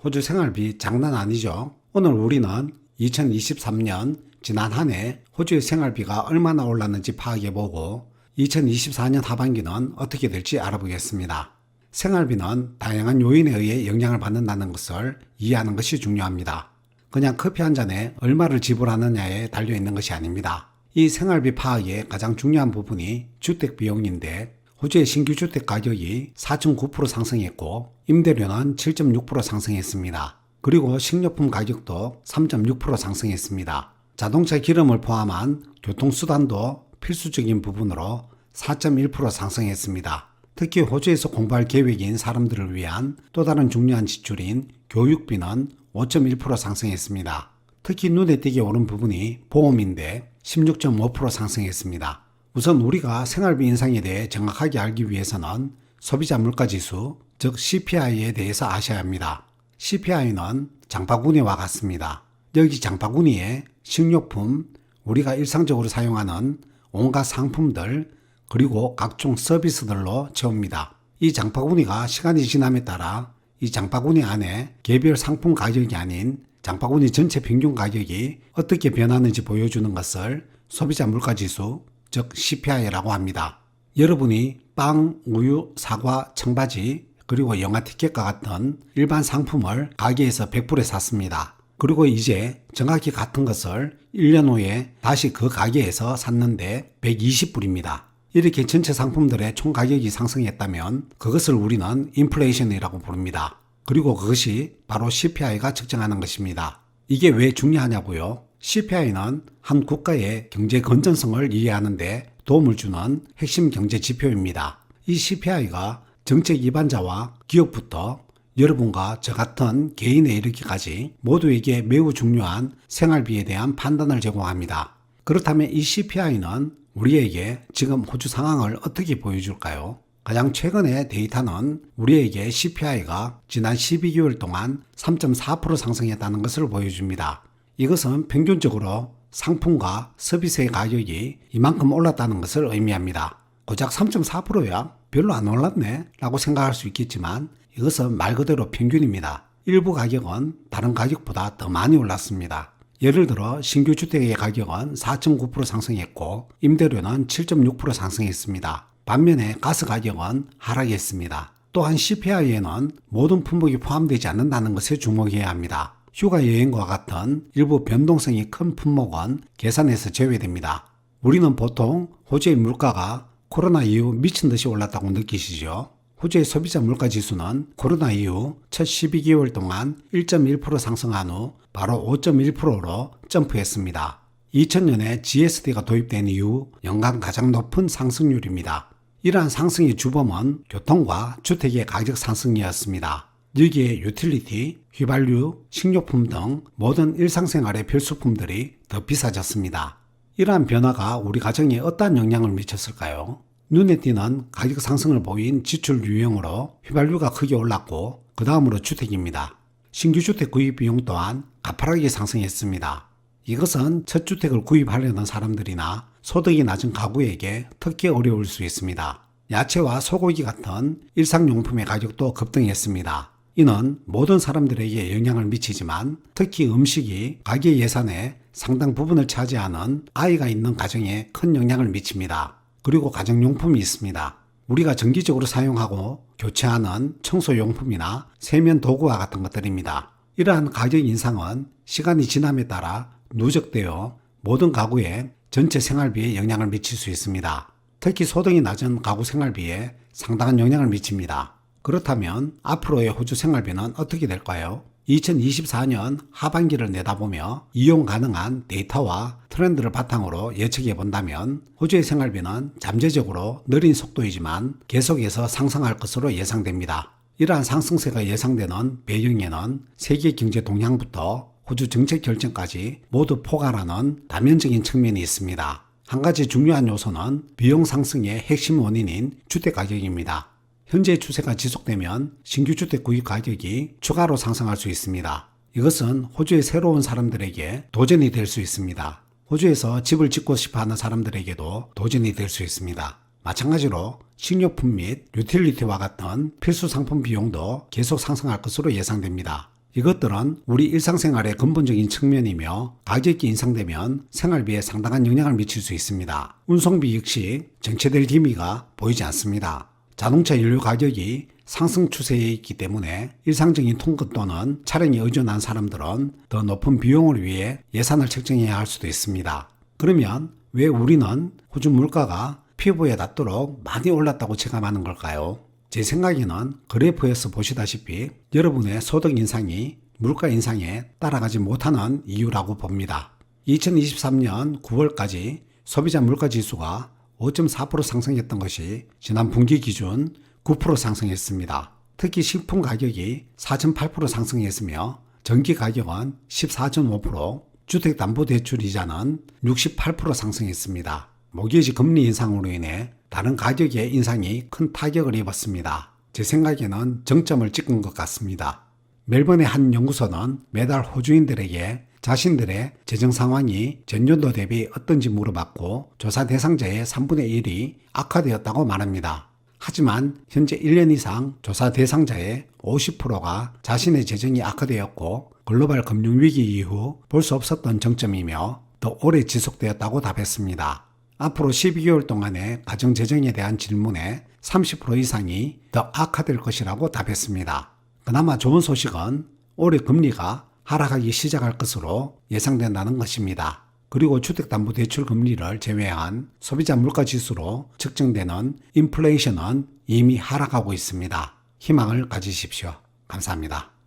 호주 생활비 장난 아니죠? 오늘 우리는 2023년 지난 한 해 호주의 생활비가 얼마나 올랐는지 파악해보고 2024년 하반기는 어떻게 될지 알아보겠습니다. 생활비는 다양한 요인에 의해 영향을 받는다는 것을 이해하는 것이 중요합니다. 그냥 커피 한 잔에 얼마를 지불하느냐에 달려있는 것이 아닙니다. 이 생활비 파악의 가장 중요한 부분이 주택 비용인데 호주의 신규 주택 가격이 4.9% 상승했고 임대료는 7.6% 상승했습니다. 그리고 식료품 가격도 3.6% 상승했습니다. 자동차 기름을 포함한 교통수단도 필수적인 부분으로 4.1% 상승했습니다. 특히 호주에서 공부할 계획인 사람들을 위한 또 다른 중요한 지출인 교육비는 5.1% 상승했습니다. 특히 눈에 띄게 오른 부분이 보험인데 16.5% 상승했습니다. 우선 우리가 생활비 인상에 대해 정확하게 알기 위해서는 소비자 물가지수, 즉 CPI에 대해서 아셔야 합니다. CPI는 장바구니와 같습니다. 여기 장바구니에 식료품, 우리가 일상적으로 사용하는 온갖 상품들, 그리고 각종 서비스들로 채웁니다. 이 장바구니가 시간이 지남에 따라 이 장바구니 안에 개별 상품 가격이 아닌 장바구니 전체 평균 가격이 어떻게 변하는지 보여주는 것을 소비자 물가지수, 즉 CPI라고 합니다. 여러분이 빵, 우유, 사과, 청바지, 그리고 영화 티켓과 같은 일반 상품을 가게에서 100불에 샀습니다. 그리고 이제 정확히 같은 것을 1년 후에 다시 그 가게에서 샀는데 120불입니다. 이렇게 전체 상품들의 총 가격이 상승했다면 그것을 우리는 인플레이션이라고 부릅니다. 그리고 그것이 바로 CPI가 측정하는 것입니다. 이게 왜 중요하냐고요? CPI는 한 국가의 경제 건전성을 이해하는데 도움을 주는 핵심 경제 지표입니다. 이 CPI가 정책 입안자와 기업부터 여러분과 저 같은 개인에 이르기까지 모두에게 매우 중요한 생활비에 대한 판단을 제공합니다. 그렇다면 이 CPI는 우리에게 지금 호주 상황을 어떻게 보여줄까요? 가장 최근의 데이터는 우리에게 CPI가 지난 12개월 동안 3.4% 상승했다는 것을 보여줍니다. 이것은 평균적으로 상품과 서비스의 가격이 이만큼 올랐다는 것을 의미합니다. 고작 3.4%야? 별로 안 올랐네? 라고 생각할 수 있겠지만 이것은 말 그대로 평균입니다. 일부 가격은 다른 가격보다 더 많이 올랐습니다. 예를 들어 신규 주택의 가격은 4.9% 상승했고 임대료는 7.6% 상승했습니다. 반면에 가스 가격은 하락했습니다. 또한 CPI에는 모든 품목이 포함되지 않는다는 것에 주목해야 합니다. 휴가 여행과 같은 일부 변동성이 큰 품목은 계산에서 제외됩니다. 우리는 보통 호주의 물가가 코로나 이후 미친 듯이 올랐다고 느끼시죠? 호주의 소비자 물가 지수는 코로나 이후 첫 12개월 동안 1.1% 상승한 후 바로 5.1%로 점프했습니다. 2000년에 GST가 도입된 이후 연간 가장 높은 상승률입니다. 이러한 상승의 주범은 교통과 주택의 가격 상승이었습니다. 여기에 유틸리티, 휘발유, 식료품 등 모든 일상생활의 필수품들이 더 비싸졌습니다. 이러한 변화가 우리 가정에 어떠한 영향을 미쳤을까요? 눈에 띄는 가격 상승을 보인 지출 유형으로 휘발유가 크게 올랐고 그 다음으로 주택입니다. 신규 주택 구입 비용 또한 가파르게 상승했습니다. 이것은 첫 주택을 구입하려는 사람들이나 소득이 낮은 가구에게 특히 어려울 수 있습니다. 야채와 소고기 같은 일상용품의 가격도 급등했습니다. 이는 모든 사람들에게 영향을 미치지만 특히 음식이 가계 예산의 상당 부분을 차지하는 아이가 있는 가정에 큰 영향을 미칩니다. 그리고 가정용품이 있습니다. 우리가 정기적으로 사용하고 교체하는 청소용품이나 세면 도구와 같은 것들입니다. 이러한 가격 인상은 시간이 지남에 따라 누적되어 모든 가구의 전체 생활비에 영향을 미칠 수 있습니다. 특히 소득이 낮은 가구 생활비에 상당한 영향을 미칩니다. 그렇다면 앞으로의 호주 생활비는 어떻게 될까요? 2024년 하반기를 내다보며 이용 가능한 데이터와 트렌드를 바탕으로 예측해 본다면 호주의 생활비는 잠재적으로 느린 속도이지만 계속해서 상승할 것으로 예상됩니다. 이러한 상승세가 예상되는 배경에는 세계 경제 동향부터 호주 정책 결정까지 모두 포괄하는 다면적인 측면이 있습니다. 한 가지 중요한 요소는 비용 상승의 핵심 원인인 주택 가격입니다. 현재 추세가 지속되면 신규 주택 구입 가격이 추가로 상승할 수 있습니다. 이것은 호주의 새로운 사람들에게 도전이 될 수 있습니다. 호주에서 집을 짓고 싶어 하는 사람들에게도 도전이 될 수 있습니다. 마찬가지로 식료품 및 유틸리티와 같은 필수 상품 비용도 계속 상승할 것으로 예상됩니다. 이것들은 우리 일상생활의 근본적인 측면이며 가격이 인상되면 생활비에 상당한 영향을 미칠 수 있습니다. 운송비 역시 정체될 기미가 보이지 않습니다. 자동차 연료 가격이 상승 추세에 있기 때문에 일상적인 통근 또는 차량에 의존한 사람들은 더 높은 비용을 위해 예산을 책정해야 할 수도 있습니다. 그러면 왜 우리는 호주 물가가 피부에 닿도록 많이 올랐다고 체감하는 걸까요? 제 생각에는 그래프에서 보시다시피 여러분의 소득 인상이 물가 인상에 따라가지 못하는 이유라고 봅니다. 2023년 9월까지 소비자 물가 지수가 5.4% 상승했던 것이 지난 분기 기준 9% 상승했습니다. 특히 식품 가격이 4.8% 상승했으며 전기 가격은 14.5%, 주택담보대출 이자는 68% 상승했습니다. 모기지 금리 인상으로 인해 다른 가격의 인상이 큰 타격을 입었습니다. 제 생각에는 정점을 찍은 것 같습니다. 멜번의 한 연구소는 매달 호주인들에게 자신들의 재정 상황이 전년도 대비 어떤지 물어봤고 조사 대상자의 3분의 1이 악화되었다고 말합니다. 하지만 현재 1년 이상 조사 대상자의 50%가 자신의 재정이 악화되었고 글로벌 금융위기 이후 볼 수 없었던 정점이며 더 오래 지속되었다고 답했습니다. 앞으로 12개월 동안의 가정재정에 대한 질문에 30% 이상이 더 악화될 것이라고 답했습니다. 그나마 좋은 소식은 올해 금리가 하락하기 시작할 것으로 예상된다는 것입니다. 그리고 주택담보대출 금리를 제외한 소비자 물가지수로 측정되는 인플레이션은 이미 하락하고 있습니다. 희망을 가지십시오. 감사합니다.